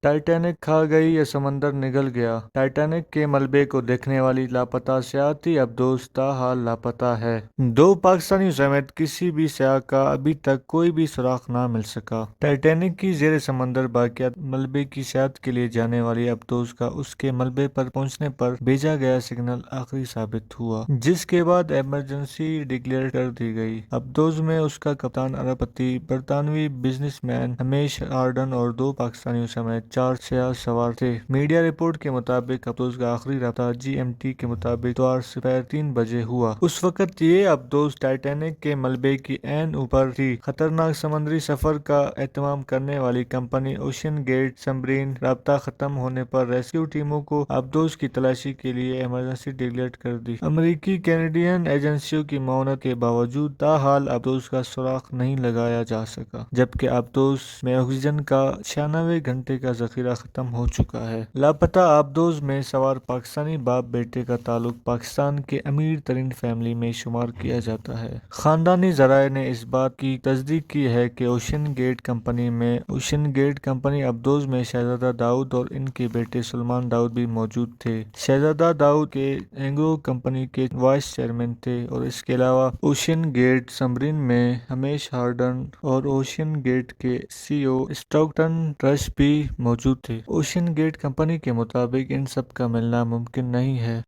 Titanic کھا گئی یا سمندر نگل گیا؟ ٹائٹینک کے ملبے کو دیکھنے والی لاپتہ سیاحتی ابدوز تاحال لاپتہ ہے۔ دو پاکستانیوں سمیت کسی بھی سیاح کا ابھی تک کوئی بھی سراغ نہ مل سکا۔ ٹائٹینک کی زیر سمندر باقیات ملبے کی سیاحت کے لیے جانے والی ابدوز کا اس کے ملبے پر پہنچنے پر بھیجا گیا سگنل آخری ثابت ہوا، جس کے بعد ایمرجنسی ڈکلیئر کر دی گئی۔ ابدوز میں اس کا کپتان ارب پتی، برطانوی بزنس مین ہمیش ہارڈن اور دو پاکستانیوں سمیت 4 سیاح سوار تھے۔ میڈیا رپورٹ کے مطابق ابدوز کا آخری رابطہ GMT کے مطابق اتوار سپہر 3 بجے ہوا۔ اس وقت یہ ابدوز ٹائٹینک کے ملبے کی عین اوپر تھی۔ خطرناک سمندری سفر کا اہتمام کرنے والی کمپنی اوشین گیٹ سبمرین رابطہ ختم ہونے پر ریسکیو ٹیموں کو ابدوز کی تلاشی کے لیے ایمرجنسی ڈکلیئر کر دی۔ امریکی کینیڈین ایجنسیوں کی معاونت کے باوجود تاحال ابدوز کا سراغ نہیں لگایا جا سکا، جبکہ ابدوز میں آکسیجن کا 96 گھنٹے کا ذخیرہ ختم ہو چکا ہے۔ لاپتہ ابدوز میں سوار پاکستانی باپ بیٹے کا تعلق پاکستان کے امیر ترین فیملی میں شمار کیا جاتا ہے۔ خاندانی ذرائع نے اس بات کی تصدیق کی ہے کہ اوشین گیٹ کمپنی ابدوز میں شہزادہ داؤد اور ان کے بیٹے سلمان داؤد بھی موجود تھے۔ شہزادہ داؤد کے اینگرو کمپنی کے وائس چیئرمین تھے اور اس کے علاوہ اوشین گیٹ سبمرین میں ہمیش ہارڈن اور اوشین گیٹ کے CEO اسٹاکٹن رش بھی موجود تھے۔ اوشین گیٹ کمپنی کے مطابق ان سب کا ملنا ممکن نہیں ہے۔